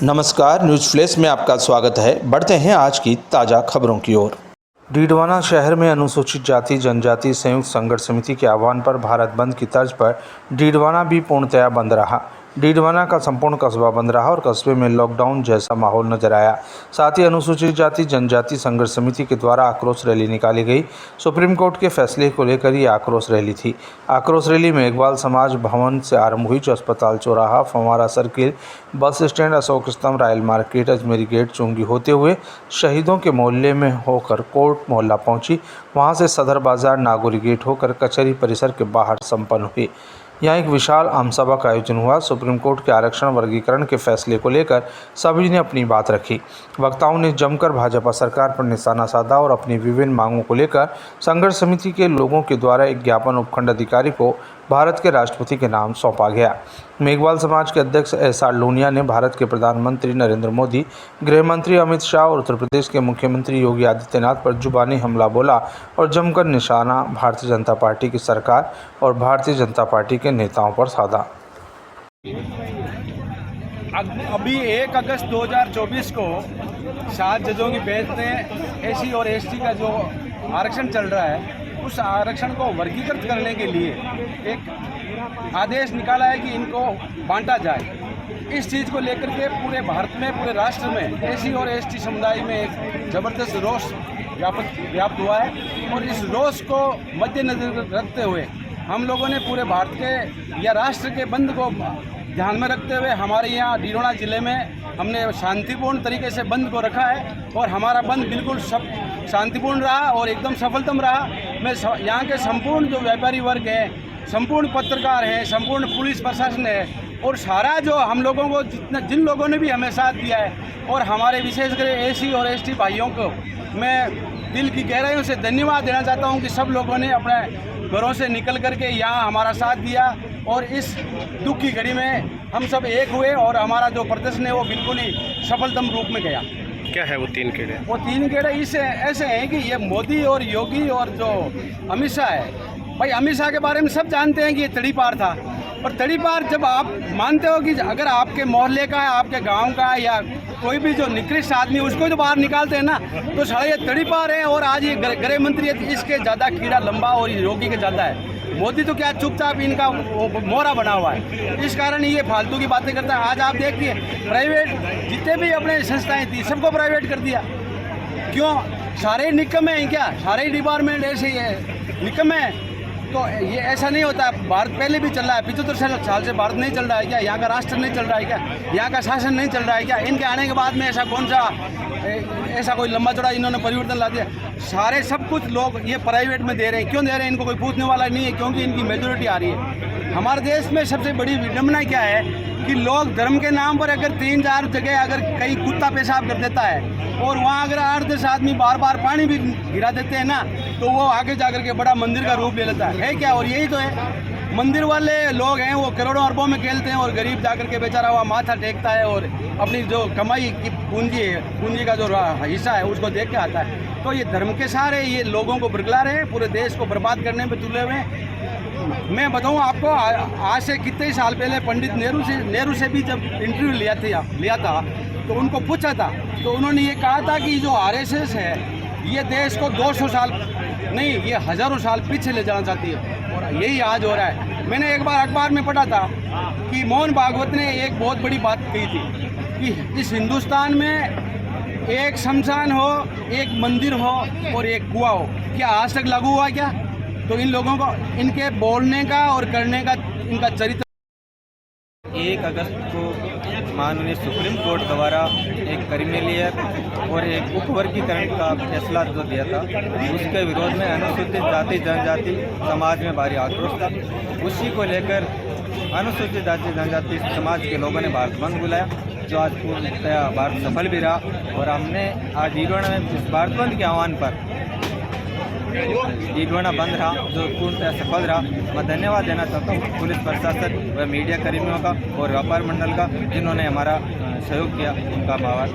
नमस्कार, news flash में आपका स्वागत है। बढ़ते हैं आज की ताज़ा खबरों की ओर। डीडवाना शहर में अनुसूचित जाति जनजाति संयुक्त संघर्ष समिति के आह्वान पर भारत बंद की तर्ज पर डीडवाना भी पूर्णतया बंद रहा। डीडवाना का संपूर्ण कस्बा बंद रहा और कस्बे में लॉकडाउन जैसा माहौल नजर आया। साथ ही अनुसूचित जाति जनजाति संघर्ष समिति के द्वारा आक्रोश रैली निकाली गई। सुप्रीम कोर्ट के फैसले को लेकर ये आक्रोश रैली थी। आक्रोश रैली मेघवाल समाज भवन से आरंभ हुई, जो अस्पताल चौराहा, फंवारा सर्किल, बस स्टैंड, अशोक स्तंभ, रायल मार्केट, अजमेरी गेट, चुंगी होते हुए शहीदों के मोहल्ले में होकर कोर्ट मोहल्ला पहुंची। वहां से सदर बाजार, नागौरी गेट होकर कचहरी परिसर के बाहर संपन्न हुई। यहाँ एक विशाल आमसभा का आयोजन हुआ। सुप्रीम कोर्ट के आरक्षण वर्गीकरण के फैसले को लेकर सभी ने अपनी बात रखी। वक्ताओं ने जमकर भाजपा सरकार पर निशाना साधा और अपनी विभिन्न मांगों को लेकर संघर्ष समिति के लोगों के द्वारा एक ज्ञापन उपखंड अधिकारी को भारत के राष्ट्रपति के नाम सौंपा गया। मेघवाल समाज के अध्यक्ष एसआर लोनिया ने भारत के प्रधानमंत्री नरेंद्र मोदी, गृह मंत्री अमित शाह और उत्तर प्रदेश के मुख्यमंत्री योगी आदित्यनाथ पर जुबानी हमला बोला और जमकर निशाना भारतीय जनता पार्टी की सरकार और भारतीय जनता पार्टी के नेताओं पर साधा। अभी 1 अगस्त 2024 को 7 जजों की बेंच ने एससी और एसटी का जो आरक्षण चल रहा है, उस आरक्षण को वर्गीकृत करने के लिए एक आदेश निकाला है कि इनको बांटा जाए। इस चीज़ को लेकर के पूरे भारत में, पूरे राष्ट्र में एससी और एसटी समुदाय में एक ज़बरदस्त रोष व्याप्त हुआ है। और इस रोष को मद्देनजर रखते हुए हम लोगों ने पूरे भारत के या राष्ट्र के बंद को ध्यान में रखते हुए हमारे यहाँ डीडवाना ज़िले में हमने शांतिपूर्ण तरीके से बंद को रखा है और हमारा बंद बिल्कुल शांतिपूर्ण रहा और एकदम सफलतम रहा। मैं यहाँ के संपूर्ण जो व्यापारी वर्ग है, संपूर्ण पत्रकार हैं, संपूर्ण पुलिस प्रशासन है और सारा जो हम लोगों को जिन लोगों ने भी हमें साथ दिया है और हमारे विशेषकर एससी और एसटी भाइयों को मैं दिल की गहराइयों से धन्यवाद देना चाहता हूँ कि सब लोगों ने अपने घरों से निकल करके यहाँ हमारा साथ दिया और इस दुख की घड़ी में हम सब एक हुए और हमारा जो प्रदर्शन है वो बिल्कुल ही सफलतम रूप में गया। क्या है वो 3 कीड़े? वो 3 कीड़े इसे ऐसे हैं कि ये मोदी और योगी और जो अमित शाह है, भाई अमित शाह के बारे में सब जानते हैं कि ये तड़ीपार था। और तड़ीपार जब आप मानते हो कि अगर आपके मोहल्ले का है, आपके गांव का है या कोई भी जो निकृष्ट आदमी उसको तो बाहर निकालते हैं ना, तो सारा ये तड़ीपार है। और आज ये गृह मंत्री है, इसके ज़्यादा कीड़ा लंबा और योगी के ज़्यादा है। मोदी तो क्या चुपचाप इनका मोहरा बना हुआ है, इस कारण ये फालतू की बातें करता है। आज आप देखिए प्राइवेट जितने भी अपने संस्थाएं थी सबको प्राइवेट कर दिया। क्यों? सारे निकम्मे हैं क्या? सारे डिपार्टमेंट ऐसे ही है, निकम्मे हैं। तो ये ऐसा नहीं होता। भारत पहले भी चल रहा है, 75 साल से भारत नहीं चल रहा है क्या? यहाँ का राष्ट्र नहीं चल रहा है क्या? यहाँ का शासन नहीं चल रहा है क्या? इनके आने के बाद में ऐसा कौन सा ऐसा कोई लंबा चौड़ा इन्होंने परिवर्तन ला दिया? सारे सब कुछ लोग ये प्राइवेट में दे रहे हैं। क्यों दे रहे हैं? इनको कोई पूछने वाला नहीं है, क्योंकि इनकी मेजोरिटी आ रही है। हमारे देश में सबसे बड़ी विडम्बना क्या है कि लोग धर्म के नाम पर अगर 3-4 जगह अगर कहीं कुत्ता पेशाब कर देता है और वहाँ अगर 8-10 आदमी बार बार पानी भी गिरा देते हैं ना, तो वो आगे जाकर के बड़ा मंदिर का रूप ले लेता है क्या? और यही तो है, मंदिर वाले लोग हैं वो करोड़ों अरबों में खेलते हैं और गरीब जाकर के बेचारा वहाँ माथा टेकता है और अपनी जो कमाई की पूंजी है, पूंजी का जो हिस्सा है उसको देख के आता है। तो ये धर्म के सारे ये लोगों को बरगला रहे हैं, पूरे देश को बर्बाद करने में तुले हुए हैं। मैं बताऊं आपको, आज से कितने साल पहले पंडित नेहरू से भी जब इंटरव्यू लिया था तो उनको पूछा था, तो उन्होंने ये कहा था कि जो आरएसएस है ये देश को 200 साल नहीं, ये हज़ारों साल पीछे ले जाना चाहती है और यही आज हो रहा है। मैंने एक बार अखबार में पढ़ा था कि मोहन भागवत ने एक बहुत बड़ी बात कही थी कि इस हिंदुस्तान में एक शमशान हो, एक मंदिर हो और एक कुआं हो। क्या आज तक लागू हुआ क्या? तो इन लोगों को इनके बोलने का और करने का इनका चरित्र। 1 अगस्त को माननीय सुप्रीम कोर्ट द्वारा एक क्रिमिनल और एक उपवर्गीकरण का फैसला जो दिया था, उसके विरोध में अनुसूचित जाति जनजाति समाज में भारी आक्रोश था। उसी को लेकर अनुसूचित जाति जनजाति समाज के लोगों ने भारत बंद बुलाया, जो आज पूर्णतः भारत सफल भी रहा। और हमने आज डीडवाना में इस भारत बंद के आह्वान पर डीडवाना बंद रहा, जो पूर्णतः सफल रहा। मैं धन्यवाद देना चाहता हूँ पुलिस प्रशासन व मीडिया कर्मियों का और व्यापार मंडल का, जिन्होंने हमारा सहयोग किया, उनका आभार।